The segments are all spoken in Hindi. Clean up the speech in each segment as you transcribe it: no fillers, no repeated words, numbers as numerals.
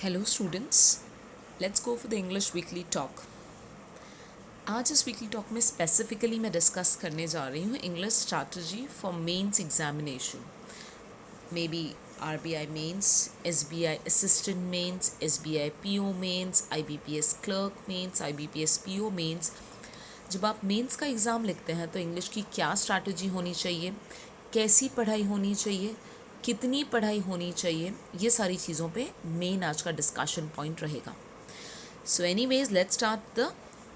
Hello students, let's go for the English weekly talk. आज इस वीकली टॉक में स्पेसिफिकली मैं डिस्कस करने जा रही हूँ English strategy for mains examination. May be RBI mains, SBI assistant mains, SBI PO mains, IBPS clerk mains, IBPS PO mains. जब आप मेंस का एग्ज़ाम लिखते हैं तो इंग्लिश की क्या स्ट्रैटेजी होनी चाहिए, कैसी पढ़ाई होनी चाहिए, कितनी पढ़ाई होनी चाहिए, ये सारी चीज़ों पे मेन आज का डिस्कशन पॉइंट रहेगा। So anyways, let's start the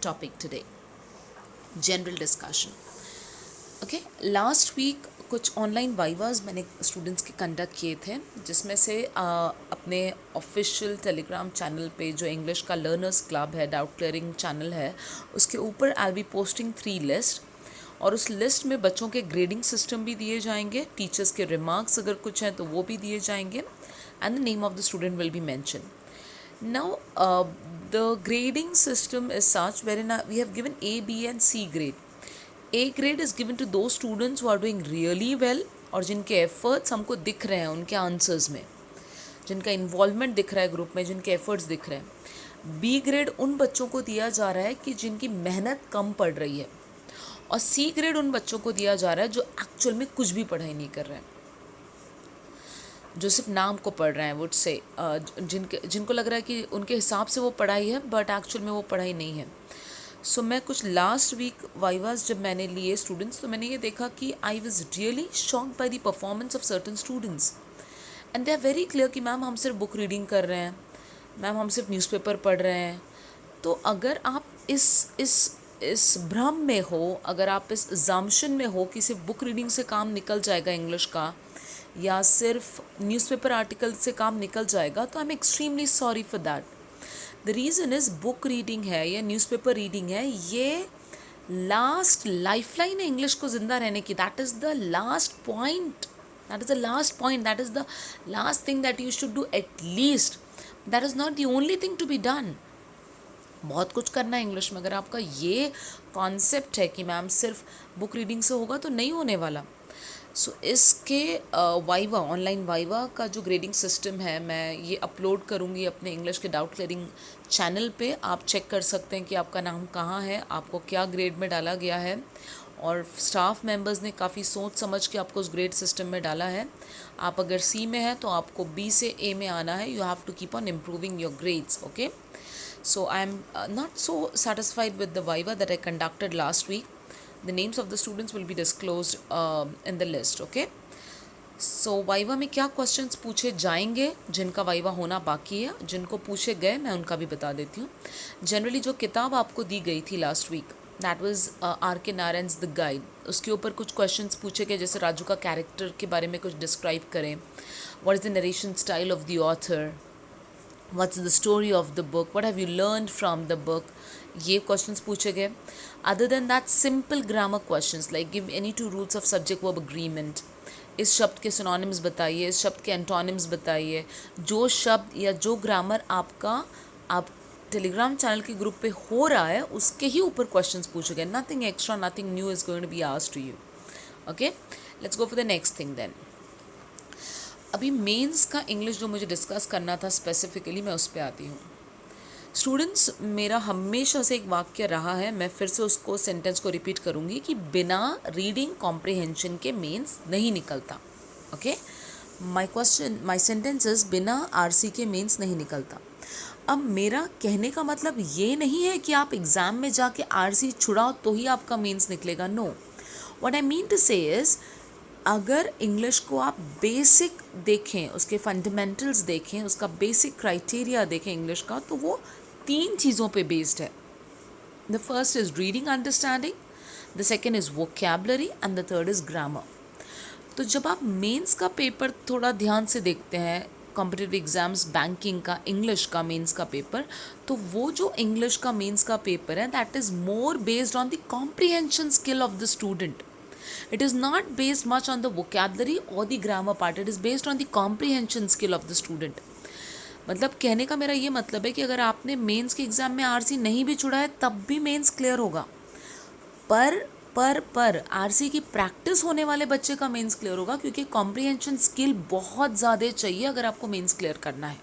topic today. General discussion. Okay, last week कुछ ऑनलाइन वाइवाज मैंने स्टूडेंट्स के कंडक्ट किए थे, जिसमें से अपने ऑफिशियल टेलीग्राम चैनल पे जो इंग्लिश का लर्नर्स क्लब है, डाउट क्लियरिंग चैनल है, उसके ऊपर आई बी पोस्टिंग 3 लिस्ट। और उस लिस्ट में बच्चों के ग्रेडिंग सिस्टम भी दिए जाएंगे, टीचर्स के रिमार्क्स अगर कुछ हैं तो वो भी दिए जाएंगे, and the name of the student will be mention. Now, the grading system is such wherein we have given A, B and C grade. A grade is given to those students who are doing really well और जिनके efforts हमको दिख रहे हैं उनके आंसर्स में, जिनका इन्वॉल्वमेंट दिख रहा है ग्रुप में, जिनके एफर्ट्स दिख रहे हैं. बी ग्रेड उन बच्चों को दिया जा रहा है कि जिनकी मेहनत कम पड़ रही है, और सी ग्रेड उन बच्चों को दिया जा रहा है जो एक्चुअल में कुछ भी पढ़ाई नहीं कर रहे हैं, जो सिर्फ नाम को पढ़ रहे हैं, वुड से जिनको लग रहा है कि उनके हिसाब से वो पढ़ाई है बट एक्चुअल में वो पढ़ाई नहीं है. सो मैं कुछ लास्ट वीक वाइवास जब मैंने लिए स्टूडेंट्स, तो मैंने ये देखा कि I was really shocked by the performance of certain students, and they are very clear कि मैम हम सिर्फ बुक रीडिंग कर रहे हैं, मैम हम सिर्फ न्यूज़पेपर पढ़ रहे हैं. तो अगर आप इस भ्रम में हो, अगर आप इस जम्पशन में हो कि सिर्फ बुक रीडिंग से काम निकल जाएगा इंग्लिश का, या सिर्फ न्यूज़पेपर आर्टिकल से काम निकल जाएगा, तो I am extremely sorry for that. The reason is book reading है या न्यूज़पेपर रीडिंग है, ये लास्ट लाइफलाइन है इंग्लिश को ज़िंदा रहने की. That is the last point, that is the last point, that is the last thing that you should do at least. That is not the only thing to be done. बहुत कुछ करना है इंग्लिश में. अगर आपका ये कॉन्सेप्ट है कि मैम सिर्फ बुक रीडिंग से होगा, तो नहीं होने वाला. सो इसके वाइवा, ऑनलाइन वाइवा का जो ग्रेडिंग सिस्टम है, मैं ये अपलोड करूँगी अपने इंग्लिश के डाउट क्लियरिंग चैनल पे. आप चेक कर सकते हैं कि आपका नाम कहाँ है, आपको क्या ग्रेड में डाला गया है, और स्टाफ मेंबर्स ने काफ़ी सोच समझ के आपको उस ग्रेड सिस्टम में डाला है. आप अगर सी में है तो आपको बी से ए में आना है. You have to keep on improving your grades. Okay, so I'm not so satisfied with the viva that I conducted last week. The names of the students will be disclosed in the list. Okay, so viva में क्या questions पूछे जाएंगे, जिनका viva होना बाकी है, जिनको पूछे गए मैं उनका भी बता देती हूँ. जनरली जो किताब आपको दी गई थी last week, that was R.K. Narayan's the guide. उसके ऊपर कुछ क्वेश्चंस पूछे गए, जैसे राजू का कैरेक्टर के बारे में कुछ डिस्क्राइब करें, what is the narration style of the author, what's the story of the book, what have you learned from the book, ये questions पूछे गए. other than that, simple grammar questions like give any two rules of subject verb agreement, इस शब्द के synonyms बताइए, इस शब्द के antonyms बताइए. जो शब्द या जो ग्रामर आपका आप टेलीग्राम चैनल के ग्रुप पे हो रहा है, उसके ही ऊपर क्वेश्चंस पूछे गए. Nothing extra, nothing new is going to be asked to you. Okay, let's go for the next thing then. अभी मेंस का इंग्लिश जो मुझे डिस्कस करना था स्पेसिफिकली, मैं उस पर आती हूँ. स्टूडेंट्स, मेरा हमेशा से एक वाक्य रहा है, मैं फिर से उसको सेंटेंस को रिपीट करूँगी कि बिना रीडिंग कॉम्प्रिहेंशन के मेंस नहीं निकलता. ओके, माय सेंटेंस इज बिना आरसी के मेंस नहीं निकलता. अब मेरा कहने का मतलब ये नहीं है कि आप एग्ज़ाम में जाके आरसी छुड़ाओ तो ही आपका मेंस निकलेगा. No, what I mean to say is, अगर इंग्लिश को आप बेसिक देखें, उसके फंडामेंटल्स देखें, उसका बेसिक क्राइटेरिया देखें इंग्लिश का, तो वो 3 चीज़ों पे बेस्ड है. The first is reading understanding, the second is vocabulary and the third is grammar. तो जब आप मेंस का पेपर थोड़ा ध्यान से देखते हैं, कॉम्पिटिटिव एग्जाम्स, बैंकिंग का, इंग्लिश का मेंस का पेपर, तो वो जो इंग्लिश का मेंस का पेपर है, that is more based on the comprehension skill of the student. It is not based much on the vocabulary or the grammar part. It is based on the comprehension skill of the student. मतलब कहने का मेरा ये मतलब है कि अगर आपने मेंस के एग्ज़ाम में आरसी नहीं भी छुड़ा है, तब भी मेंस क्लियर होगा. पर आरसी की प्रैक्टिस होने वाले बच्चे का मेंस क्लियर होगा, क्योंकि कॉम्प्रिहेंशन स्किल बहुत ज़्यादा चाहिए अगर आपको मेंस क्लियर करना है.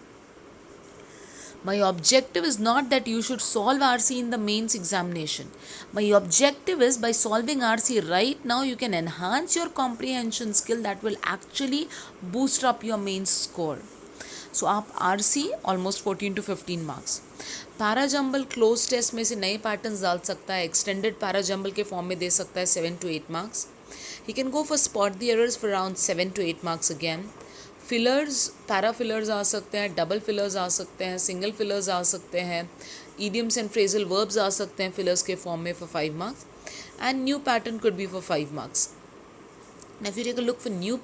My objective is not that you should solve RC in the mains examination. My objective is by solving RC right now, you can enhance your comprehension skill that will actually boost up your mains score. So आप RC almost 14 to 15 marks. Parajumble cloze test में से नए पैटर्न्स डाल सकता है, एक्सटेंडेड पैराजम्बल के फॉर्म में दे सकता है 7 to 8 marks. He can go for spot the errors for around 7 to 8 marks again. Fillers, para fillers आ सकते हैं, डबल फिलर्स आ सकते हैं, सिंगल फिलर्स आ सकते हैं, ईडियम्स एंड फ्रेजल वर्ब्स आ सकते हैं फिलर्स के फॉर्म में for 5 marks. And new pattern could be for 5 marks. Now if you take a look for new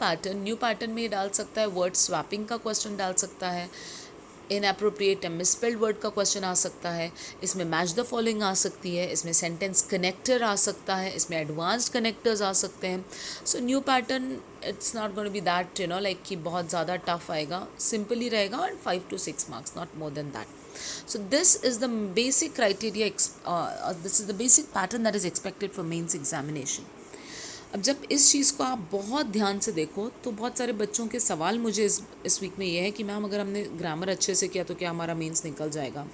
pattern में डाल सकता है वर्ड स्वैपिंग का क्वेश्चन डाल सकता है, इनअप्रोप्रिएट एंड मिसस्पेल्ड वर्ड का क्वेश्चन आ सकता है, इसमें मैच द फॉलोइंग आ सकती है, इसमें सेंटेंस कनेक्टर आ सकता है, इसमें एडवांस्ड कनेक्टर्स आ सकते हैं. So new pattern it's not going to be that like कि बहुत ज़्यादा टफ आएगा, सिंपल ही रहेगा and 5 to 6 marks, not more than that. So this is the basic criteria, this is the basic pattern that is expected for mains examination. अब जब इस चीज़ को आप बहुत ध्यान से देखो तो बहुत सारे बच्चों के सवाल मुझे इस वीक में ये है कि मैम अगर हमने ग्रामर अच्छे से किया तो क्या हमारा मेंस निकल जाएगा,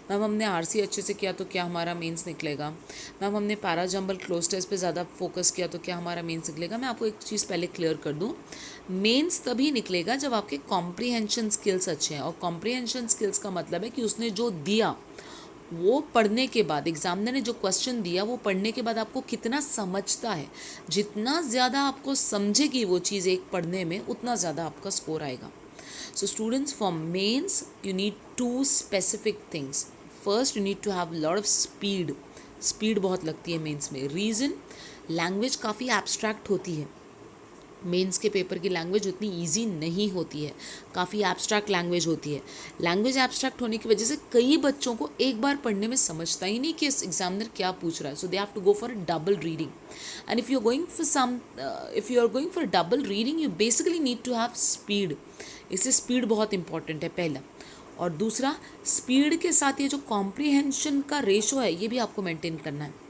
मैम हमने आरसी अच्छे से किया तो क्या हमारा मेंस निकलेगा, मैम हमने पैराजम्बल क्लोज टेस्ट पे ज़्यादा फोकस किया तो क्या हमारा मेंस निकलेगा. मैं आपको एक चीज़ पहले क्लियर कर दूँ, मेंस तभी निकलेगा जब आपके कॉम्प्रीहेंशन स्किल्स अच्छे हैं. और कॉम्प्रीहेंशन स्किल्स का मतलब है कि उसने जो दिया वो पढ़ने के बाद, एग्जामिनर ने जो क्वेश्चन दिया वो पढ़ने के बाद आपको कितना समझता है. जितना ज़्यादा आपको समझेगी वो चीज़ एक पढ़ने में, उतना ज़्यादा आपका स्कोर आएगा. So students, for mains you need 2 specific things. First, you need to have lot of speed बहुत लगती है मेंस में. रीज़न, लैंग्वेज काफ़ी एब्स्ट्रैक्ट होती है. मेंस के पेपर की लैंग्वेज उतनी इजी नहीं होती है, काफ़ी एब्स्ट्रैक्ट लैंग्वेज होती है. लैंग्वेज एब्स्ट्रैक्ट होने की वजह से कई बच्चों को एक बार पढ़ने में समझता ही नहीं कि इस एग्जामिनर क्या पूछ रहा है. So they have to go for a double reading. And if you are going for double reading, you basically need to have speed. इससे स्पीड बहुत इंपॉर्टेंट है पहला. और दूसरा, स्पीड के साथ ये जो कॉम्प्रीहेंशन का रेशो है ये भी आपको मेंटेन करना है.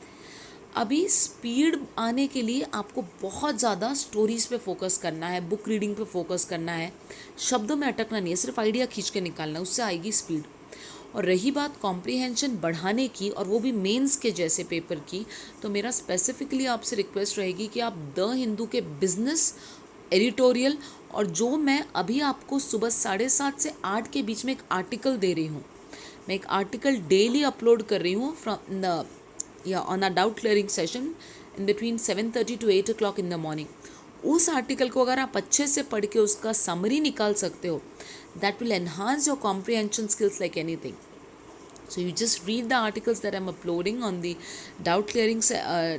अभी स्पीड आने के लिए आपको बहुत ज़्यादा स्टोरीज़ पे फोकस करना है, बुक रीडिंग पे फोकस करना है, शब्दों में अटकना नहीं है, सिर्फ आइडिया खींच के निकालना है, उससे आएगी स्पीड. और रही बात कॉम्प्रीहेंशन बढ़ाने की, और वो भी मेंस के जैसे पेपर की, तो मेरा स्पेसिफिकली आपसे रिक्वेस्ट रहेगी कि आप द हिंदू के बिजनेस एडिटोरियल, और जो मैं अभी आपको सुबह 7:30 से 8 के बीच में एक आर्टिकल दे रही हूँ, मैं एक आर्टिकल डेली अपलोड कर रही हूँ from the on a doubt clearing session in between 7:30 to 8 o'clock in the morning. उस आर्टिकल को अगर आप अच्छे से पढ़ के उसका समरी निकाल सकते हो, that will enhance your comprehension skills like anything. So you just read the articles that I'm uploading on the doubt clearing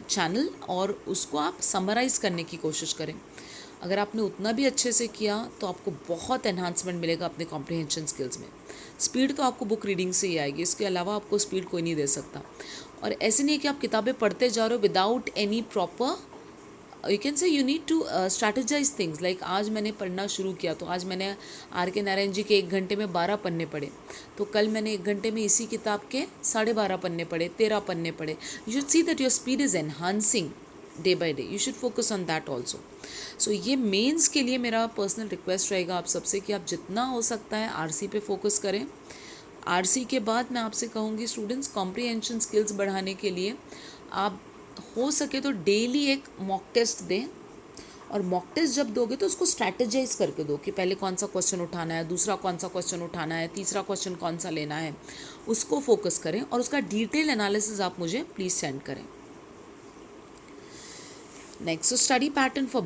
channel और उसको आप समराइज़ करने की कोशिश करें. अगर आपने उतना भी अच्छे से किया तो आपको बहुत एनहांसमेंट मिलेगा अपने कॉम्प्रीहेंशन स्किल्स में. स्पीड तो आपको बुक रीडिंग से ही आएगी, इसके अलावा आपको स्पीड कोई नहीं दे सकता. और ऐसे नहीं है कि आप किताबें पढ़ते जा रहे हो without any proper, you can say you need to strategize things. Like आज मैंने पढ़ना शुरू किया तो आज मैंने R.K. नारायण जी के 1 घंटे में 12 पन्ने पढ़े, तो कल मैंने 1 घंटे में इसी किताब के 12.5 पन्ने पढ़े, 13 पन्ने पढ़े. You should see that your speed is enhancing day by day. You should focus on that also. So ये मेंस के लिए मेरा पर्सनल रिक्वेस्ट रहेगा आप सबसे कि आप जितना हो सकता है RC पे फोकस करें. RC के बाद मैं आपसे कहूँगी स्टूडेंट्स, कॉम्प्रीहेंशन स्किल्स बढ़ाने के लिए आप हो सके तो डेली एक मॉक टेस्ट दें. और मॉक टेस्ट जब दोगे तो उसको स्ट्रैटेजाइज करके दो कि पहले कौन सा क्वेश्चन उठाना है, दूसरा कौन सा क्वेश्चन उठाना है, तीसरा क्वेश्चन कौन सा लेना है, उसको फोकस करें और उसका डिटेल एनालिसिस आप मुझे प्लीज़ सेंड करें. Next, study pattern for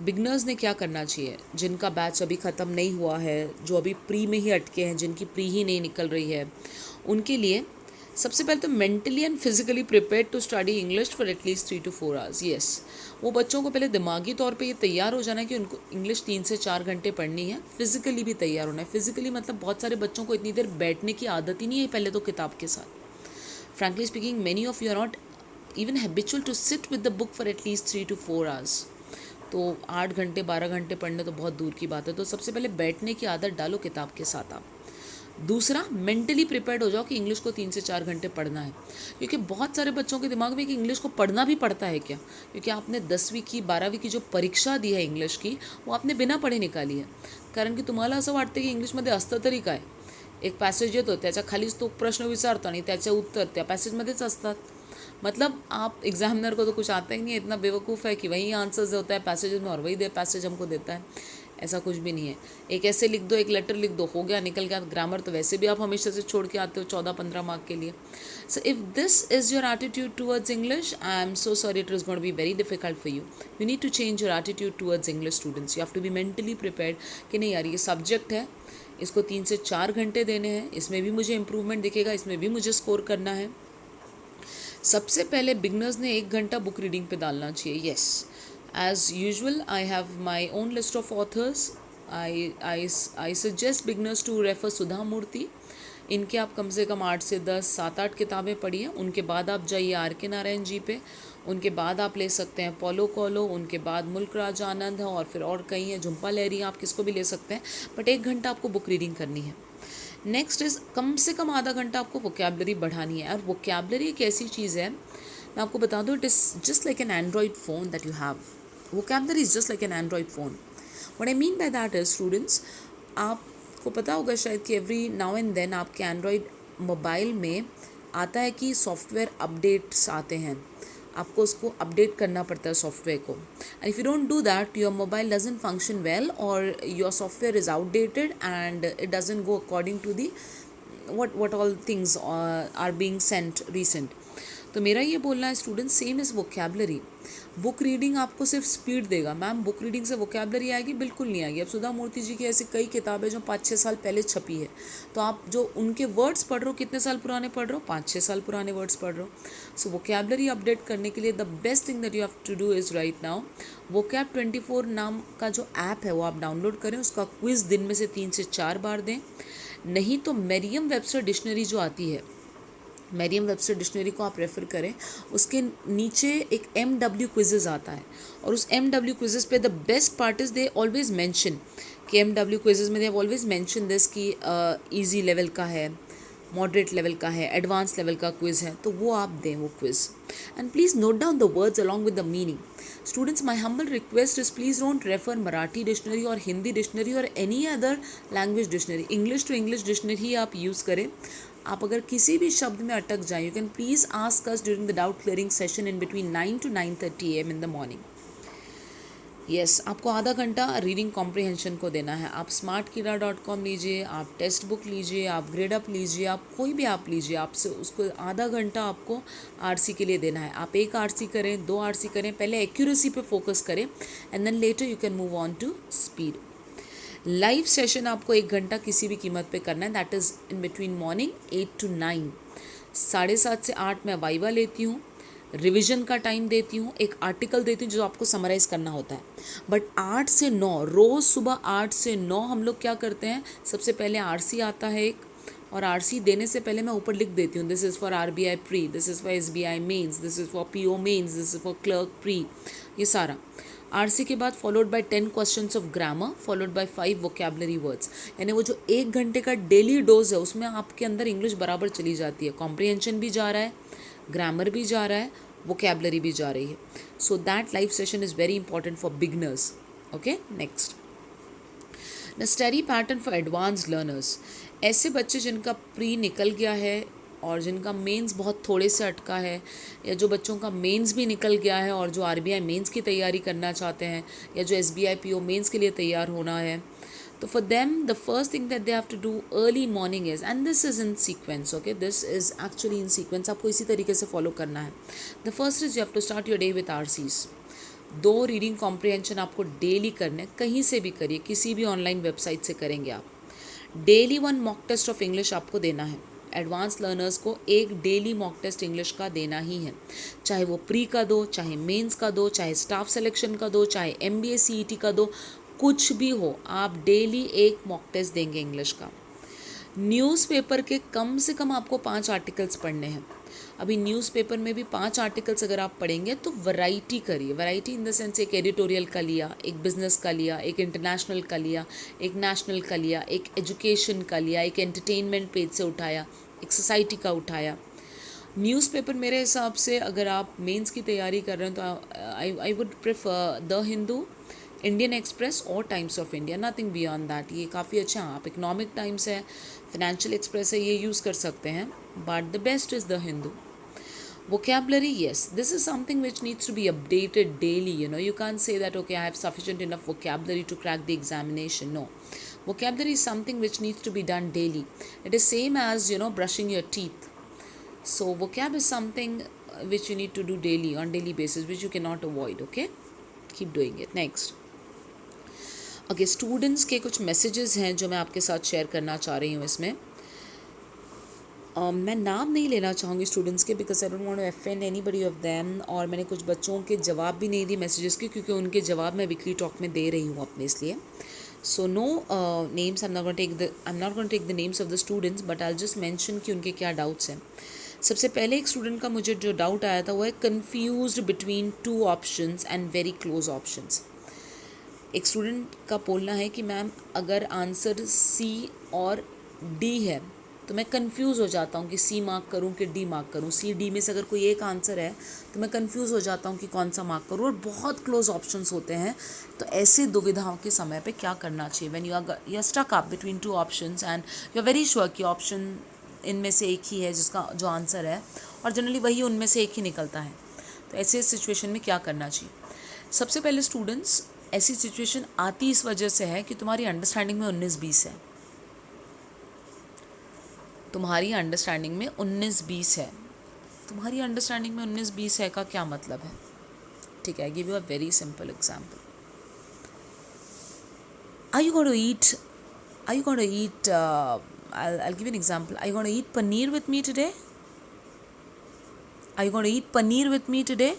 beginners ने क्या करना चाहिए. जिनका बैच अभी ख़त्म नहीं हुआ है, जो अभी प्री में ही अटके हैं, जिनकी प्री ही नहीं निकल रही है, उनके लिए सबसे पहले तो mentally and physically prepared to study English for at least 3 to 4 hours. Yes, वो बच्चों को पहले दिमागी तौर पे ये तैयार हो जाना है कि उनको इंग्लिश 3 से 4 घंटे पढ़नी है. फिजिकली भी तैयार होना है. फिजिकली मतलब बहुत सारे बच्चों को इतनी देर बैठने की आदत ही नहीं है पहले तो किताब के साथ. Frankly speaking, many of you are not even habitual to sit with the book for at least 3 to 4 hours. तो 8 घंटे 12 घंटे पढ़ने तो बहुत दूर की बात है. तो सबसे पहले बैठने की आदत डालो किताब के साथ आप. दूसरा, मेंटली प्रिपेयर्ड हो जाओ कि इंग्लिश को 3 से 4 घंटे पढ़ना है. क्योंकि बहुत सारे बच्चों के दिमाग में कि इंग्लिश को पढ़ना भी पड़ता है क्या, क्योंकि आपने 10वीं की 12वीं की जो परीक्षा दी है इंग्लिश की, वो आपने बिना पढ़े निकाली है. कारण की तुम्हाला असं वाटतं की इंग्लिशमध्ये असतं तरी काय, एक पॅसेज येतो त्याच्या खालीच तो प्रश्न विचारतो आणि त्याचे उत्तर त्या पॅसेजमध्येच असतात. मतलब आप एग्जामिनर को तो कुछ आता ही नहीं है, इतना बेवकूफ़ है कि वही आंसर्स होता है पैसेज में और वही पैसेज हमको देता है. ऐसा कुछ भी नहीं है. एक ऐसे लिख दो, एक लेटर लिख दो, हो गया, निकल गया. ग्रामर तो वैसे भी आप हमेशा से छोड़ के आते हो 14-15 मार्क के लिए. So if this is your attitude towards English, I am so sorry, it is going to be very difficult for you. You need to change your attitude towards English students. You have to be mentally prepared कि नहीं यार, ये सब्जेक्ट है, इसको 3 से 4 घंटे देने हैं, इसमें भी मुझे इम्प्रूवमेंट दिखेगा, इसमें भी मुझे स्कोर करना है. सबसे पहले बिगनर्स ने 1 घंटा बुक रीडिंग पे डालना चाहिए. Yes, as usual I have my own list of authors. I suggest beginners to refer Sudha Murthy. इनके आप कम से कम 8 से 10, 7-8 किताबें पढ़िए. उनके बाद आप जाइए आर के नारायण जी पे. उनके बाद आप ले सकते हैं पोलो कोलो. उनके बाद मुल्क राज आनंद है, और फिर और कई हैं, झुम्पा लहरी, आप किसको भी ले सकते हैं. बट 1 घंटा आपको बुक रीडिंग करनी है. नेक्स्ट इज़ कम से कम आधा घंटा आपको वोकेबलरी बढ़ानी है. और वोकेबलरी एक ऐसी चीज़ है, मैं आपको बता दूँ, it is just like an Android phone that you have. Vocabulary is just like an Android phone. What I mean by that is, students, आपको पता होगा शायद कि एवरी नाउ एंड देन आपके एंड्रॉयड मोबाइल में आता है कि सॉफ्टवेयर अपडेट्स आते हैं. आपको उसको अपडेट करना पड़ता है सॉफ्टवेयर को. And if you don't do that, your mobile doesn't function well, और your software is outdated and it doesn't go according to the what all things are being sent recent. तो मेरा ये बोलना है student, same is vocabulary. Book reading आपको सिर्फ स्पीड देगा. मैम बुक रीडिंग से वोकेबलरी आएगी? बिल्कुल नहीं आएगी. अब सुधा मूर्ति जी की ऐसी कई किताबें जो 5-6 साल पहले छपी है, तो आप जो उनके वर्ड्स पढ़ रहे हो, कितने साल पुराने पढ़ रहे हो? 5-6 साल पुराने वर्ड्स पढ़ रहे हो. सो वोकेबलरी अपडेट करने के लिए the best thing that you have to do is right now, vocab 24 नाम का जो ऐप है वो आप डाउनलोड करें. उसका क्विज़ दिन में से 3 से 4 बार दें. नहीं तो मेरियम वेबस्टर डिक्शनरी जो आती है, मेरियम वेबस्टर डिक्शनरी को आप रेफ़र करें. उसके नीचे एक MW क्विज़ेज़ आता है, और उस MW क्विज़ेज़ पे the best part is they always mention कि MW क्विज़ेज़ में they have always mention this कि ईजी लेवल का है, मॉडरेट लेवल का है, एडवांस लेवल का क्विज़ है. तो वो आप दें वो quiz. And please note down the words along with the meaning. Students, my humble request is please don't refer Marathi dictionary or Hindi dictionary or any other language dictionary. English to English dictionary ही आप यूज़ करें. आप अगर किसी भी शब्द में अटक जाएं, you can please ask us during the doubt clearing session in between 9 to 9:30 AM in the morning. Yes, आपको आधा घंटा रीडिंग कॉम्प्रिहेंशन को देना है. आप smartkira.com लीजिए, आप टेक्स्ट बुक लीजिए, आप ग्रेड अप लीजिए, आप कोई भी आप लीजिए, आपसे उसको आधा घंटा आपको आरसी के लिए देना है. आप 1 आरसी करें, 2 आरसी करें, पहले एक्यूरेसी पे फोकस करें and then later you can move on to speed. Live session आपको 1 घंटा किसी भी कीमत पे करना है. That is in between morning 8 to 9. 7:30 से 8 मैं वाइवा लेती हूँ, रिवीजन का टाइम देती हूँ, एक आर्टिकल देती हूँ जो आपको समराइज़ करना होता है. बट 8 से 9 रोज़ सुबह 8 से 9 हम लोग क्या करते हैं, सबसे पहले आरसी आता है एक, और आरसी देने से पहले मैं ऊपर लिख देती हूँ, this is for RBI pre, this is for SBI mains, this is for PO mains, this is for clerk pre. ये सारा आरसी के बाद followed by 10 questions of grammar, followed by 5 vocabulary words. यानी वो जो 1 घंटे का डेली डोज है उसमें आपके अंदर इंग्लिश बराबर चली जाती है. कॉम्प्रिहेंशन भी जा रहा है, ग्रामर भी जा रहा है, वोकेबलरी भी जा रही है. So that live session is very important for beginners. Okay, next, the study pattern for advance learners. ऐसे बच्चे जिनका प्री निकल गया है और जिनका मेंस बहुत थोड़े से अटका है, या जो बच्चों का मेंस भी निकल गया है और जो RBI मेंस की तैयारी करना चाहते हैं, या जो SBI PO मेंस के लिए तैयार होना है, तो for them the first thing that they have to do early morning is, and this is in sequence, okay, this is actually in sequence, आपको इसी तरीके से फॉलो करना है. The first is you have to start your day with RCs. 2 reading comprehension आपको डेली करने, कहीं से भी करिए, किसी भी ऑनलाइन वेबसाइट से करेंगे आप. Daily 1 mock test of English आपको देना है. एडवांस लर्नर्स को एक डेली मॉक टेस्ट इंग्लिश का देना ही है, चाहे वो प्री का दो, चाहे मेंस का दो, चाहे स्टाफ सिलेक्शन का दो, चाहे MBA CET का दो, कुछ भी हो, आप डेली एक मॉक टेस्ट देंगे इंग्लिश का. न्यूज़पेपर के कम से कम आपको 5 आर्टिकल्स पढ़ने हैं. अभी न्यूज़पेपर में भी 5 आर्टिकल्स अगर आप पढ़ेंगे तो वैरायटी करिए. वैरायटी इन द सेंस, एक एडिटोरियल का लिया, एक बिजनेस का लिया, एक इंटरनेशनल का लिया, एक नेशनल का लिया, एक एजुकेशन का लिया, एक एंटरटेनमेंट पेज से उठाया, एक सोसाइटी का उठाया. न्यूज़पेपर मेरे हिसाब से अगर आप मेंस की तैयारी कर रहे हैं तो I would prefer the Hindu, Indian Express और Times of India, nothing beyond that. ये काफ़ी अच्छा, आप इकोनॉमिक टाइम्स है, फाइनेंशियल एक्सप्रेस है, ये यूज़ कर सकते हैं, but the best is the Hindu. Vocabulary, yes, this is something which needs to be updated daily. You can't say that, okay, I have sufficient enough vocabulary to crack the examination. No, vocabulary is something which needs to be done daily. It is same as brushing your teeth. So vocab is something which you need to do daily, on daily basis, which you cannot avoid. Okay, keep doing it. Next, okay, students के कुछ messages हैं जो मैं आपके साथ share करना चाह रही हूँ इसमें। मैं नाम नहीं लेना चाहूँगी स्टूडेंट्स के, because I don't want to offend anybody of them, और मैंने कुछ बच्चों के जवाब भी नहीं दिए मैसेजेस के, क्योंकि उनके जवाब मैं वीकली टॉक में दे रही हूँ अपने, इसलिए so no names, I am not going take the names of the students, but I just mention कि उनके क्या डाउट्स हैं। सबसे पहले एक स्टूडेंट का मुझे जो डाउट आया था वो है confused between 2 options and very close options. एक स्टूडेंट का बोलना है कि मैम अगर आंसर सी और डी है तो मैं कंफ्यूज हो जाता हूँ कि सी मार्क करूँ कि डी मार्क करूँ, सी डी में से अगर कोई एक आंसर है तो मैं कंफ्यूज हो जाता हूँ कि कौन सा मार्क करूँ, और बहुत क्लोज ऑप्शंस होते हैं। तो ऐसी दुविधाओं के समय पे क्या करना चाहिए? When you are stuck up between 2 options and you are very sure कि ऑप्शन इनमें से एक ही है जिसका जो आंसर है, और जनरली वही उनमें से एक ही निकलता है, तो ऐसे सिचुएशन में क्या करना चाहिए? सबसे पहले स्टूडेंट्स, ऐसी सिचुएशन आती इस वजह से है कि तुम्हारी अंडरस्टैंडिंग में 19-20 है। तुम्हारी अंडरस्टैंडिंग में 19-20 है। तुम्हारी अंडरस्टैंडिंग में 19-20 है का क्या मतलब है? ठीक है, I give you a very simple example. Are you going to eat I'll give you an example. Are you going to eat paneer with me today? Are you going to eat paneer with me today?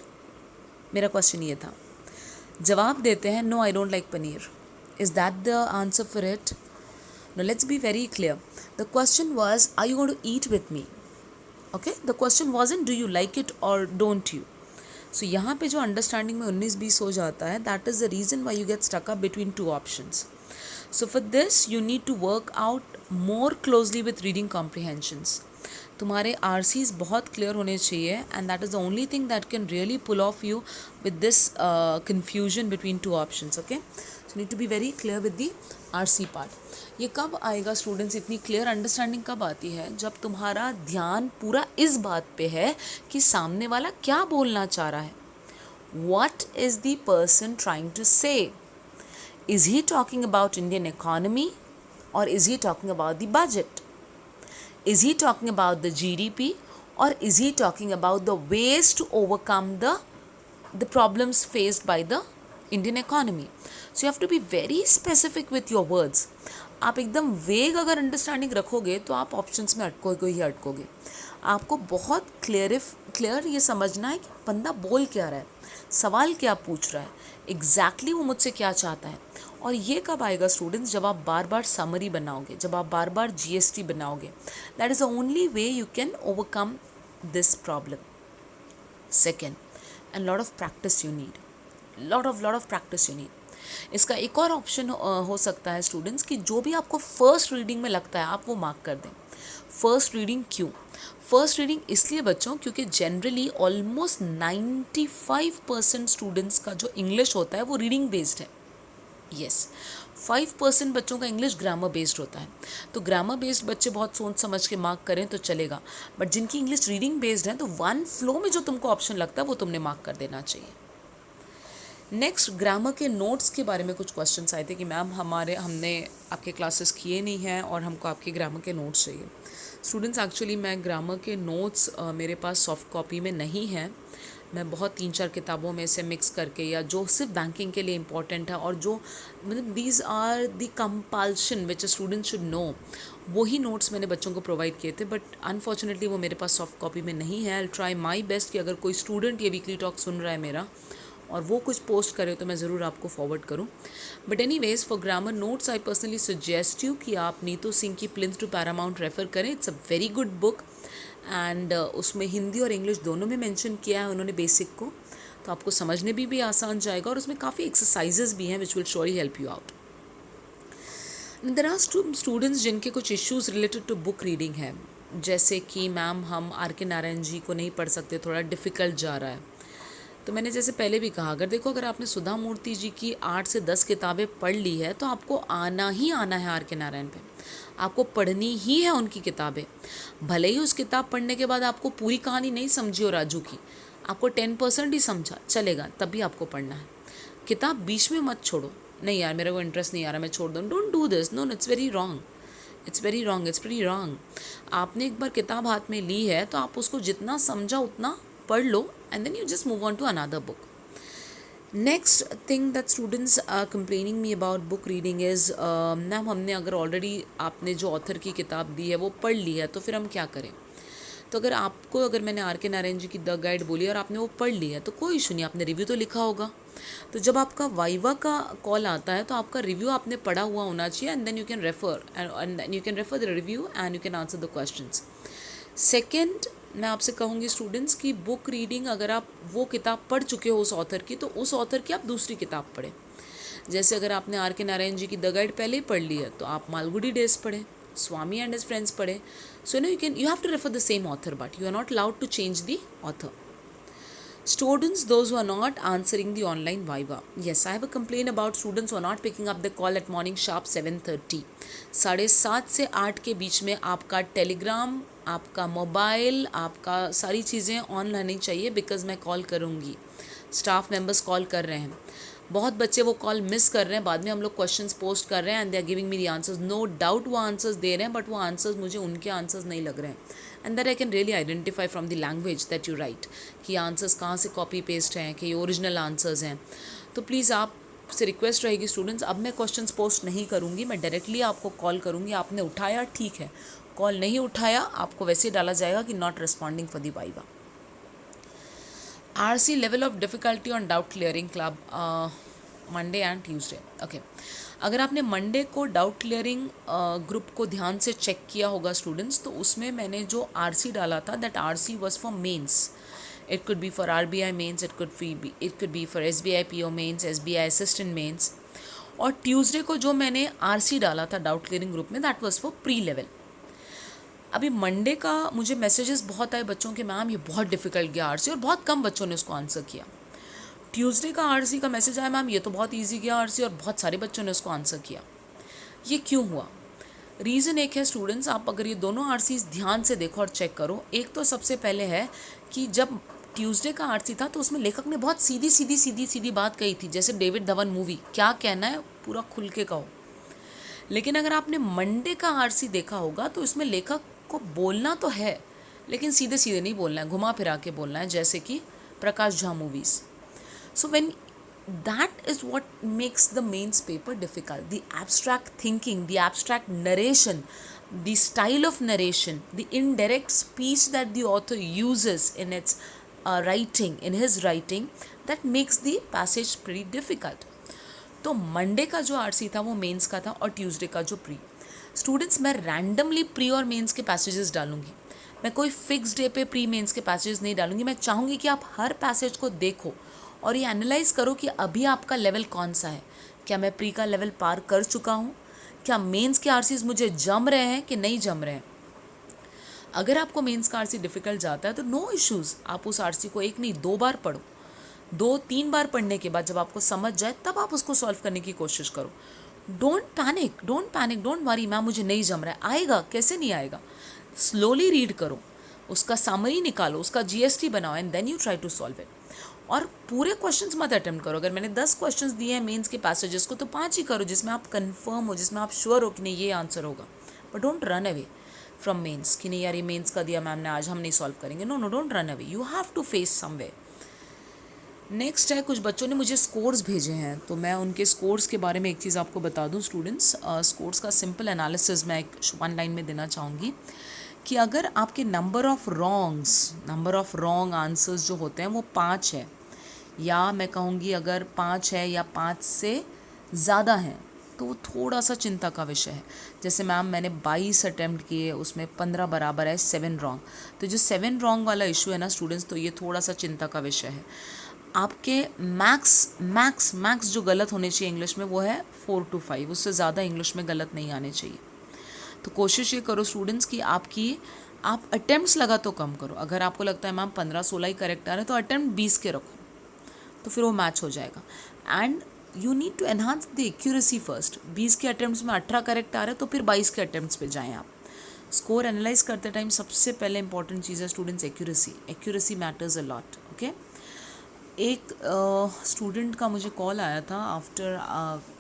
मेरा क्वेश्चन ये था। जवाब देते हैं no, I don't like paneer. Is that the answer for it? Now let's be very clear. The question was, are you going to eat with me? Okay, the question wasn't do you like it or don't you. So यहाँ पे जो अंडरस्टैंडिंग में 19-20 हो जाता है, that is the reason why you get stuck up between 2 options. So for this you need to work out more closely with reading comprehensions. तुम्हारे RCs बहुत क्लियर होने चाहिए, and that is the only thing that can really pull off you with this confusion between 2 options. Okay, so you need to be very clear with the RC part. ये कब आएगा स्टूडेंट्स? इतनी क्लियर अंडरस्टैंडिंग कब आती है? जब तुम्हारा ध्यान पूरा इस बात पे है कि सामने वाला क्या बोलना चाह रहा है। What is the person trying to say? Is he talking about Indian economy or is he talking about the budget? Is he talking about the GDP or is he talking about the ways to overcome the problems faced by the Indian economy? So you have to be very specific with your words. आप एकदम वेग अगर अंडरस्टैंडिंग रखोगे तो आप ऑप्शंस में अटकोगे ही अटकोगे। आपको बहुत क्लियर ये समझना है कि बंदा बोल क्या रहा है, सवाल क्या पूछ रहा है, एग्जैक्टली वो मुझसे क्या चाहता है। और ये कब आएगा स्टूडेंट्स? जब आप बार बार समरी बनाओगे, जब आप बार बार GST बनाओगे। That is the only way you can overcome this problem. Second, and lot of practice you need, lot of practice you need. इसका एक और ऑप्शन हो सकता है स्टूडेंट्स कि जो भी आपको फर्स्ट रीडिंग में लगता है आप वो मार्क कर दें। फर्स्ट रीडिंग क्यों? फर्स्ट रीडिंग इसलिए बच्चों क्योंकि जनरली ऑलमोस्ट 95% स्टूडेंट्स का जो इंग्लिश होता है वो रीडिंग बेस्ड है। यस, 5% बच्चों का इंग्लिश ग्रामर बेस्ड होता है। तो ग्रामर बेस्ड बच्चे बहुत सोच समझ के मार्क करें तो चलेगा, बट जिनकी इंग्लिश रीडिंग बेस्ड है तो वन फ्लो में जो तुमको ऑप्शन लगता है वो तुमने मार्क कर देना चाहिए। नेक्स्ट, ग्रामर के नोट्स के बारे में कुछ क्वेश्चंस आए थे कि मैम हमने आपके क्लासेस किए नहीं हैं और हमको आपके ग्रामर के नोट्स चाहिए। स्टूडेंट्स, एक्चुअली मैं ग्रामर के नोट्स मेरे पास सॉफ्ट कॉपी में नहीं है। मैं बहुत 3-4 किताबों में से मिक्स करके, या जो सिर्फ बैंकिंग के लिए इम्पॉर्टेंट है और जो मतलब these are the compulsion which a student should know, वही नोट्स मैंने बच्चों को प्रोवाइड किए थे, बट अनफॉर्चुनेटली वो मेरे पास सॉफ्ट कॉपी में नहीं है। आई ट्राई माई बेस्ट कि अगर कोई स्टूडेंट ये वीकली टॉक सुन रहा है मेरा और वो कुछ पोस्ट करे तो मैं ज़रूर आपको फॉरवर्ड करूँ। But anyways, for grammar notes I personally suggest you कि आप नीतू सिंह की प्लिंथ टू पैरामाउंट रेफ़र करें। It's a very good book, and उसमें हिंदी और इंग्लिश दोनों में मेंशन किया है उन्होंने बेसिक को, तो आपको समझने भी आसान जाएगा, और उसमें काफ़ी एक्सरसाइजेज भी हैं which will surely help you out. There are students जिनके कुछ issues related to book reading है, जैसे कि मैम हम RK नारायण जी को नहीं पढ़ सकते, थोड़ा डिफ़िकल्ट जा रहा है। तो मैंने जैसे पहले भी कहा, अगर देखो, अगर आपने सुधा मूर्ति जी की 8 से 10 किताबें पढ़ ली है तो आपको आना ही आना है आर के नारायण पे, आपको पढ़नी ही है उनकी किताबें। भले ही उस किताब पढ़ने के बाद आपको पूरी कहानी नहीं समझी हो राजू की, आपको 10% ही समझा चलेगा, तब भी आपको पढ़ना है। किताब बीच में मत छोड़ो, नहीं यार मेरे को इंटरेस्ट नहीं आ रहा मैं छोड़ दूँ, don't do this, no, it's very wrong, it's very wrong, it's very wrong. आपने एक बार किताब हाथ में ली है तो आप उसको जितना समझा उतना पढ़ लो, and then you just move on to another book. Next thing that students are complaining me about book reading is, ma'am हमने अगर ऑलरेडी आपने जो ऑथर की किताब दी है वो पढ़ ली है तो फिर हम क्या करें। तो अगर मैंने आर के नारायण जी की द गाइड बोली और आपने वो पढ़ ली है तो कोई इशू नहीं, आपने रिव्यू तो लिखा होगा। तो जब आपका वाइवा का कॉल आता है तो आपका रिव्यू आपने पढ़ा हुआ होना चाहिए, and then you can refer the review and you can answer the questions. Second, मैं आपसे कहूँगी स्टूडेंट्स की बुक रीडिंग, अगर आप वो किताब पढ़ चुके हो उस ऑथर की, तो उस ऑथर की आप दूसरी किताब पढ़ें। जैसे अगर आपने आर के नारायण जी की द गाइड पहले ही पढ़ ली है तो आप मालगुडी डेज पढ़ें, स्वामी एंड हिज फ्रेंड्स पढ़ें। सो you have to refer the same author, but you are not allowed to change the author. Students, those who are not answering the online Viva. Yes, I have a complaint about students who are not picking up the call at morning sharp 7:30. 7:30 से 8 के बीच में आपका टेलीग्राम, आपका मोबाइल, आपका सारी चीज़ें ऑन रहनी चाहिए, बिकॉज मैं कॉल करूँगी, स्टाफ मेंबर्स कॉल कर रहे हैं। बहुत बच्चे वो कॉल मिस कर रहे हैं, बाद में हम लोग क्वेश्चंस पोस्ट कर रहे हैं and they are giving me the answers. No doubt वो आंसर्स दे रहे हैं, बट वो आंसर्स मुझे उनके आंसर्स नहीं लग रहे हैं, and that I can really identify from the language that you right कि आंसर्स कहाँ से कॉपी पेस्ट हैं, कि ये ओरिजिनल आंसर्स हैं। तो प्लीज़ आपसे रिक्वेस्ट रहेगी स्टूडेंट्स, अब मैं क्वेश्चंस पोस्ट नहीं करूँगी, मैं डायरेक्टली आपको कॉल करूँगी। आपने उठाया ठीक है, कॉल नहीं उठाया आपको वैसे डाला जाएगा कि not responding for the viva. RC level of difficulty on doubt clearing club, Monday and Tuesday. Okay, अगर आपने मंडे को डाउट क्लियरिंग ग्रुप को ध्यान से चेक किया होगा स्टूडेंट्स, तो उसमें मैंने जो RC डाला था, that RC was for mains. It could be for RBI mains, it could be for SBI PO mains, SBI assistant mains. और ट्यूसडे को जो मैंने RC डाला था डाउट क्लियरिंग ग्रुप में, that was for pre level. अभी मंडे का मुझे मैसेजेस बहुत आए बच्चों के, मैम ये बहुत डिफिकल्ट गया RC, और बहुत कम बच्चों ने उसको आंसर किया। ट्यूसडे का RC का मैसेज आया, मैम ये तो बहुत इजी गया RC, और बहुत सारे बच्चों ने उसको आंसर किया। ये क्यों हुआ? रीज़न एक है स्टूडेंट्स, आप अगर ये दोनों RCs ध्यान से देखो और चेक करो। एक तो सबसे पहले है कि जब ट्यूसडे का RC था तो उसमें लेखक ने बहुत सीधी सीधी सीधी सीधी बात कही थी, जैसे डेविड धवन मूवी, क्या कहना है पूरा खुल के कहो। लेकिन अगर आपने मंडे का RC देखा होगा तो इसमें लेखक को बोलना तो है, लेकिन सीधे सीधे नहीं बोलना है, घुमा फिरा के बोलना है, जैसे कि Prakash Jha movies. So when that is what makes the mains paper difficult, the abstract thinking, the abstract narration, the style of narration, the indirect speech that the author uses in its writing, in his writing, that makes the passage pretty difficult. तो मंडे का जो RC था वो मेंस का था, और ट्यूसडे का जो प्री। स्टूडेंट्स, मैं रैंडमली प्री और मेंस के पैसेजेस डालूंगी, मैं कोई फिक्स डे पे प्री मेंस के पैसेजेस नहीं डालूंगी। मैं चाहूँगी कि आप हर पैसेज को देखो और ये एनालाइज करो कि अभी आपका लेवल कौन सा है। क्या मैं प्री का लेवल पार कर चुका हूँ? क्या मेंस के RCs मुझे जम रहे हैं कि नहीं जम रहे हैं? अगर आपको मेंस का RC डिफ़िकल्ट जाता है तो नो इश्यूज़, आप उस RC को 1 नहीं 2 बार पढ़ो। 2-3 बार पढ़ने के बाद जब आपको समझ जाए तब आप उसको सॉल्व करने की कोशिश करो। Don't panic, don't worry, ma'am मुझे नहीं जम रहा है। आएगा, कैसे नहीं आएगा? स्लोली रीड करो, उसका समरी निकालो, उसका GST बनाओ, and then you try to solve it. और पूरे क्वेश्चंस मत अटेम्प्ट करो। अगर मैंने 10 क्वेश्चंस दिए हैं मेंस के पैसेजेस को, तो 5 ही करो जिसमें आप कंफर्म हो, जिसमें आप श्योर हो कि नहीं ये आंसर होगा। But don't run away from mains कि नहीं यार ये मेंस का दिया मैम ने, आज हम नहीं सॉल्व करेंगे। No, don't run away, you have to face somewhere. Next है, कुछ बच्चों ने मुझे स्कोर्स भेजे हैं, तो मैं उनके स्कोर्स के बारे में एक चीज़ आपको बता दूं स्टूडेंट्स। स्कोर्स का सिंपल एनालिसिस मैं एक 1 लाइन में देना चाहूँगी कि अगर आपके नंबर ऑफ़ रॉन्ग आंसर्स जो होते हैं वो 5 है, या मैं कहूँगी अगर 5 है या 5 से ज़्यादा हैं, तो वो थोड़ा सा चिंता का विषय है। जैसे मैम मैंने 22 अटैम्प्ट किए, उसमें 15 बराबर है 7 रॉन्ग। तो जो 7 रॉन्ग वाला इशू है ना स्टूडेंट्स, तो ये थोड़ा सा चिंता का विषय है। आपके मैक्स जो गलत होने चाहिए इंग्लिश में वो है 4 to 5, उससे ज़्यादा इंग्लिश में गलत नहीं आने चाहिए। तो कोशिश ये करो स्टूडेंट्स कि आप अटैम्प्ट्स लगा तो कम करो। अगर आपको लगता है मैम 15-16 ही करेक्ट आ रहे हैं तो अटैम्प्ट 20 के रखो, तो फिर वो मैच हो जाएगा. And you need to enhance the accuracy first. 20 के अटैम्प्ट्स में 18 करेक्ट आ रहा है तो फिर 22 के अटैम्प्ट्स पे जाएँ आप. स्कोर एनालाइज करते टाइम सबसे पहले इंपॉर्टेंट चीज़ है students accuracy. Accuracy matters a lot. Okay. एक स्टूडेंट का मुझे कॉल आया था आफ्टर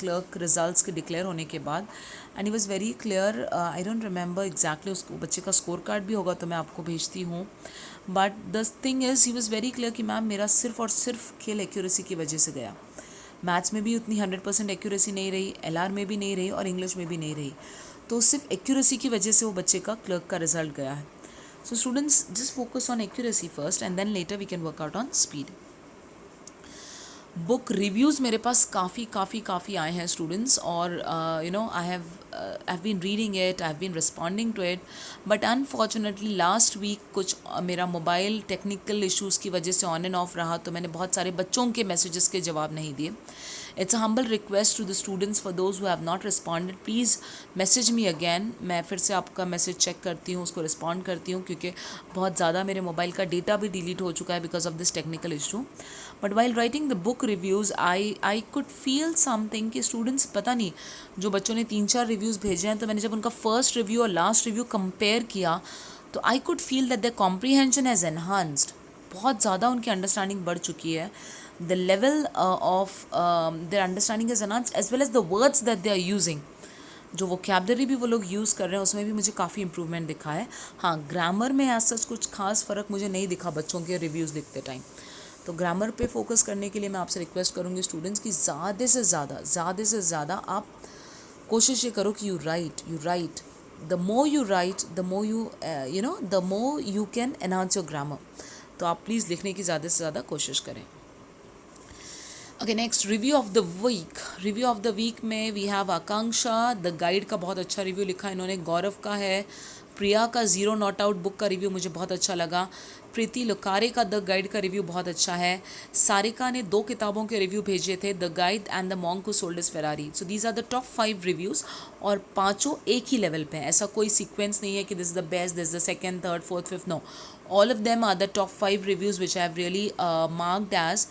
क्लर्क रिजल्ट्स के डिक्लेयर होने के बाद, and he was very clear. I don't remember exactly उसको बच्चे का स्कोर कार्ड भी होगा तो मैं आपको भेजती हूँ. But the thing is he was very clear कि मैम मेरा सिर्फ और सिर्फ खेल एक्यूरेसी की वजह से गया. मैथ्स में भी उतनी 100% एक्यूरेसी नहीं रही, LR में भी नहीं रही और इंग्लिश में भी नहीं रही. तो सिर्फ एक्यूरेसी की वजह से वो बच्चे का क्लर्क का रिजल्ट गया है. So students just focus on accuracy first and then later we can work out on speed. Book reviews मेरे पास काफ़ी आए हैं स्टूडेंट्स, और you know I have been reading it, I have been responding to it. But unfortunately last week कुछ मेरा मोबाइल टेक्निकल इश्यूज़ की वजह से ऑन एंड ऑफ रहा, तो मैंने बहुत सारे बच्चों के मैसेजेस के जवाब नहीं दिए. It's a humble request to the students for those who have not responded, please message me again. मैं फिर से आपका मैसेज चेक करती हूँ, उसको रिस्पॉन्ड करती हूँ, क्योंकि बहुत ज़्यादा मेरे मोबाइल का डेटा भी डिलीट हो चुका है because of this technical issue. But while writing the book reviews I could feel something कि स्टूडेंट्स, पता नहीं, जो बच्चों ने 3-4 रिव्यूज़ भेजे हैं, तो मैंने जब उनका फर्स्ट रिव्यू और लास्ट रिव्यू कंपेयर किया तो I could feel that the comprehension has enhanced. बहुत ज़्यादा उनकी अंडरस्टैंडिंग बढ़ चुकी है. The level of their understanding is enhanced as well as the words that they are using. जो वोकैबलरी भी वो लोग यूज़ कर रहे हैं उसमें भी मुझे काफ़ी इंप्रूवमेंट दिखा है. हाँ, ग्रामर में एज सच कुछ खास फ़र्क मुझे नहीं दिखा बच्चों के रिव्यूज़ लिखते टाइम. तो ग्रामर पे फोकस करने के लिए मैं आपसे रिक्वेस्ट करूँगी स्टूडेंट्स की ज़्यादा से ज़्यादा आप कोशिश ये करो कि you right. The more you right the more the more you can enhance your grammar. तो आप प्लीज़ लिखने की ज़्यादा से ज़्यादा कोशिश करें. Okay, next review of the week. Review of the week में we have Akanksha. The guide का बहुत अच्छा रिव्यू लिखा इन्होंने. गौरव का है. प्रिया का 0 नॉट आउट बुक का रिव्यू मुझे बहुत अच्छा लगा. प्रीति लोकारे का द गाइड का रिव्यू बहुत अच्छा है. सारिका ने 2 किताबों के रिव्यू भेजे थे, the guide and the monk who sold his Ferrari. So these are the top 5 reviews, और पाँचों एक ही लेवल पे हैं. ऐसा कोई सीक्वेंस नहीं है कि this is the best, this the second, third, fourth, fifth. No, all of them are the top 5 reviews which I have really marked as.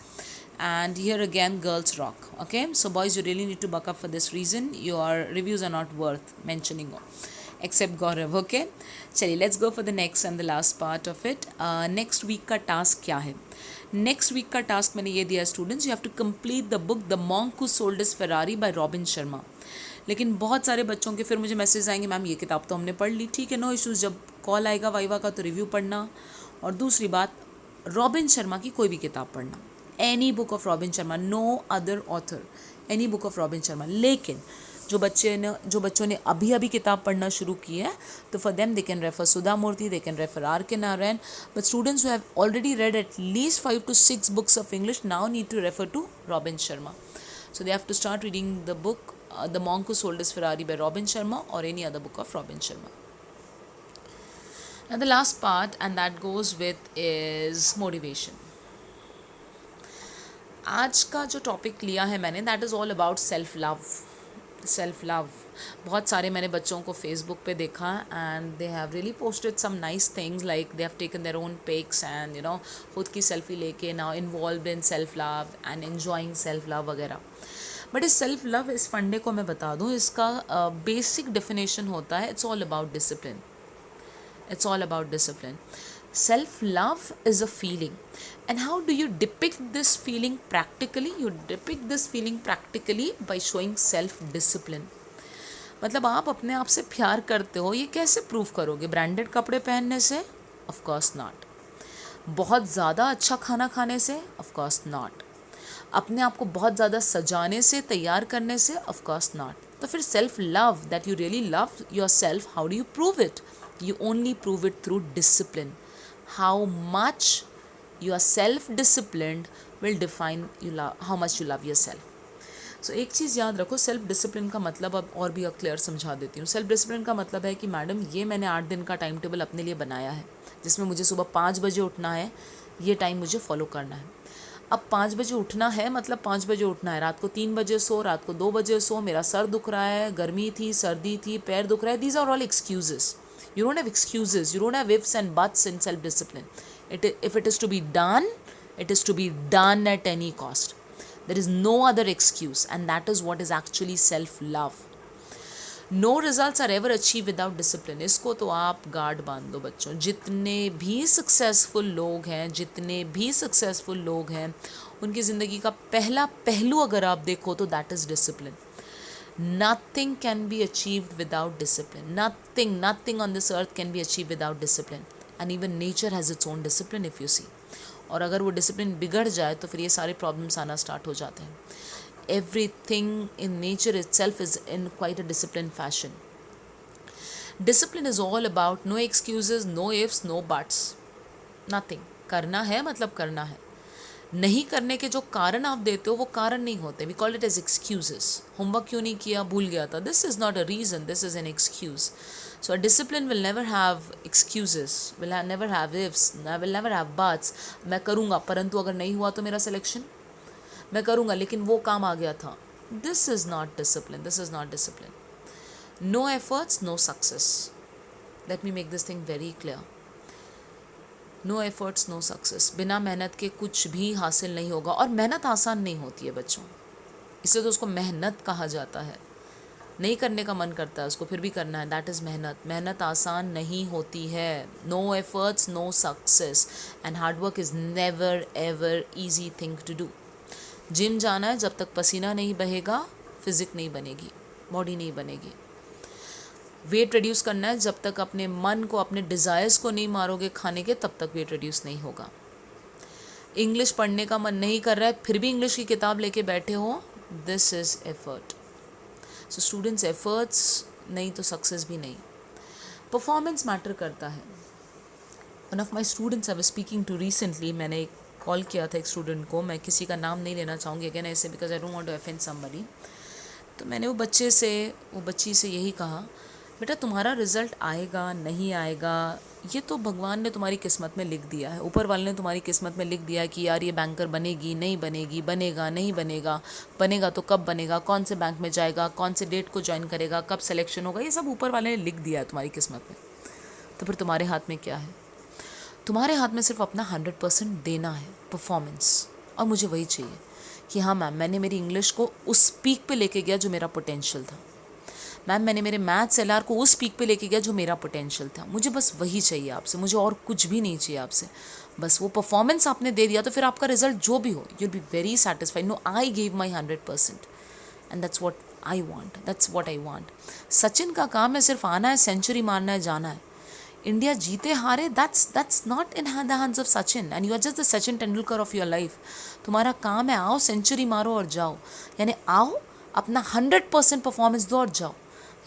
And here again, girls rock. Okay, so boys, you really need to buck up for this reason. Your reviews are not worth mentioning, except Gaurav. Okay, चलिए let's go for the next and the last part of it. Next week का task क्या है? Next week का task मैंने ये दिया students. You have to complete the book The Monk Who Sold His Ferrari by Robin Sharma. लेकिन बहुत सारे बच्चों के फिर मुझे मैसेज आएंगे, मैम ये किताब तो हमने पढ़ ली. ठीक है, नो इश्यूज़. जब कॉल आएगा वाइवा का तो रिव्यू पढ़ना, और दूसरी बात रॉबिन शर्मा की कोई भी किताब पढ़ना. Any book of Robin Sharma, no other author, any book of Robin Sharma. लेकिन जो बच्चों ने अभी किताब पढ़ना शुरू की है, तो for them they can refer Sudha Murthy, they can refer R.K. Narayan. But students who have already read at least 5 to 6 books of English now need to refer to Robin Sharma. So they have to start reading the book The Monk Who Sold His Ferrari by Robin Sharma, or any other book of Robin Sharma. And the last part, and that goes with, is motivation. आज का जो टॉपिक लिया है मैंने, that is all about self love. बहुत सारे मैंने बच्चों को फेसबुक पे देखा, and they have really posted some nice things, like they have taken their own pics and खुद की सेल्फी लेके now involve in self love and enjoying self love वगैरह. बट इस सेल्फ लव, इस फंडे को मैं बता दूँ, इसका बेसिक डेफिनेशन होता है, it's all about discipline. Self-love is a feeling. And how do you depict this feeling practically? You depict this feeling practically by showing self-discipline. मतलब आप अपने आप से प्यार करते हो, ये कैसे प्रूव करोगे? ब्रांडेड कपड़े पहनने से? Of course not. बहुत ज़्यादा अच्छा खाना खाने से? Of course not. अपने आप को बहुत ज़्यादा सजाने से, तैयार करने से? Of course not. तो फिर self love, that you really love your self, how do you prove it? You only prove it through discipline. How much you are self-disciplined will define how much you love yourself. So एक चीज़ याद रखो, सेल्फ डिसिप्लिन का मतलब अब और भी क्लियर समझा देती हूँ. सेल्फ डिसिप्लिन का मतलब है कि मैडम ये मैंने 8 दिन का टाइम टेबल अपने लिए बनाया है, जिसमें मुझे सुबह 5 बजे उठना है, ये टाइम मुझे फॉलो करना है. अब 5 बजे उठना है मतलब 5 बजे उठना है. रात को 3 बजे सो, रात को 2 बजे सो, मेरा सर दुख रहा है, गर्मी थी, सर्दी थी, पैर दुख रहा है. These are all excuses. You don't have excuses. You don't have ifs and buts in self-discipline. If it is to be done, It is to be done at any cost. There is no other excuse, and that is what is actually self-love. No results are ever achieve without discipline. इसको तो आप गार्ड बांध दो बच्चों. जितने भी सक्सेसफुल लोग हैं, जितने भी सक्सेसफुल लोग हैं, उनकी ज़िंदगी का पहला पहलू अगर आप देखो तो that is discipline. Nothing can be achieved without discipline. Nothing on this earth can be achieve without discipline. And even nature has its own discipline if you see. और अगर वो डिसिप्लिन बिगड़ जाए तो फिर ये सारे प्रॉब्लम्स आना स्टार्ट हो जाते हैं. Everything in nature itself is in quite a disciplined fashion. Discipline is all about no excuses, no ifs, no buts. Nothing. करना है मतलब करना है. नहीं करने के जो कारण आप देते हो वो कारण नहीं होते. We call it as excuses. Homework क्यों नहीं किया, भूल गया था. This is not a reason, this is an excuse. So a discipline will never have excuses, will never have ifs, will never have buts. मैं करूँगा परंतु अगर नहीं हुआ तो मेरा सिलेक्शन, मैं करूँगा लेकिन वो काम आ गया था. This is not discipline. This is not discipline. No efforts, no success. Let me make this thing very clear. No efforts, no success. बिना मेहनत के कुछ भी हासिल नहीं होगा. और मेहनत आसान नहीं होती है बच्चों, इसलिए तो उसको मेहनत कहा जाता है. नहीं करने का मन करता है उसको, फिर भी करना है. दैट इज़ मेहनत. मेहनत आसान नहीं होती है. No efforts, no success. And hard work is never ever easy thing to do. Gym जाना है, जब तक पसीना नहीं बहेगा फिजिक नहीं बनेगी, बॉडी नहीं बनेगी. वेट रिड्यूस करना है, जब तक अपने मन को, अपने डिज़ायर्स को नहीं मारोगे खाने के, तब तक वेट रिड्यूस नहीं होगा. इंग्लिश पढ़ने का मन नहीं कर रहा है, फिर भी इंग्लिश की किताब लेके बैठे हो, this is effort. So students, efforts नहीं तो सक्सेस भी नहीं. परफॉर्मेंस मैटर करता है. One of my students I was speaking to recently, मैंने कॉल किया था एक स्टूडेंट को. मैं किसी का नाम नहीं लेना चाहूँगी अगेन ऐसे, because I don't want to offend somebody. तो मैंने वो बच्ची से यही कहा, बेटा तुम्हारा रिज़ल्ट आएगा नहीं आएगा ये तो भगवान ने तुम्हारी किस्मत में लिख दिया है. ऊपर वाले ने तुम्हारी किस्मत में लिख दिया है कि यार ये बैंकर बनेगी नहीं बनेगी, बनेगा नहीं बनेगा, बनेगा तो कब बनेगा, कौन से बैंक में जाएगा, कौन से डेट को ज्वाइन करेगा, कब सिलेक्शन होगा. ये सब ऊपर वाले ने लिख दिया है तुम्हारी किस्मत में. तो फिर तुम्हारे हाथ में क्या है? तुम्हारे हाथ में सिर्फ अपना 100% देना है, परफॉर्मेंस. और मुझे वही चाहिए कि हाँ मैम, मैंने मेरी इंग्लिश को उस पीक पे लेके गया जो मेरा पोटेंशियल था. मैम, मैंने मेरे मैथ्स LR को उस पीक पे लेके गया जो मेरा पोटेंशियल था. मुझे बस वही चाहिए आपसे, मुझे और कुछ भी नहीं चाहिए आपसे. बस वो परफॉर्मेंस आपने दे दिया तो फिर आपका रिजल्ट जो भी हो, you will be very satisfied. No, I gave my 100% and that's what I want. That's what I want. Sachin का काम है सिर्फ आना है, सेंचुरी मारना है, जाना है. इंडिया जीते हारे, that's not in the hands of Sachin, and you are just the Sachin Tendulkar of your life. तुम्हारा काम है आओ, सेंचुरी मारो और जाओ. यानी आओ, अपना 100% परफॉर्मेंस दो और जाओ.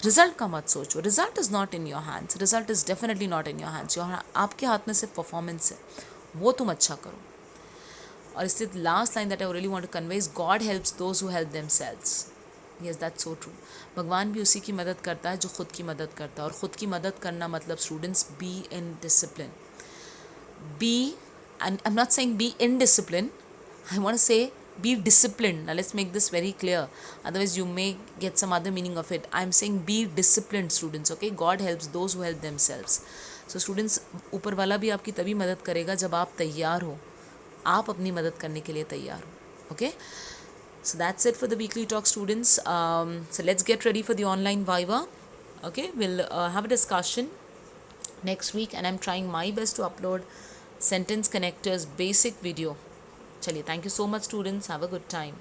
रिजल्ट का मत सोचो. Result is not in your hands. Result is definitely not in your hands. आपके हाथ में सिर्फ परफॉर्मेंस है, वो तुम अच्छा करो. और इससे last line that I really want to convey is God helps those who help themselves. Yes, that's so true. भगवान भी उसी की मदद करता है जो खुद की मदद करता है. और ख़ुद की मदद करना मतलब students, be in discipline. Be, and I am not saying be in discipline, I want to say be disciplined. Now let's make this very clear, otherwise you may get some other meaning of it. I'm saying be disciplined students, okay? God helps those who help themselves. So students, ऊपर वाला भी आपकी तभी मदद करेगा जब आप तैयार हो, आप अपनी मदद करने के लिए तैयार हो. Okay, so that's it for the weekly talk students. So let's get ready for the online viva. Okay, we'll have a discussion next week and I'm trying my best to upload sentence connectors basic video. चलिए, thank you so much students, have a good time.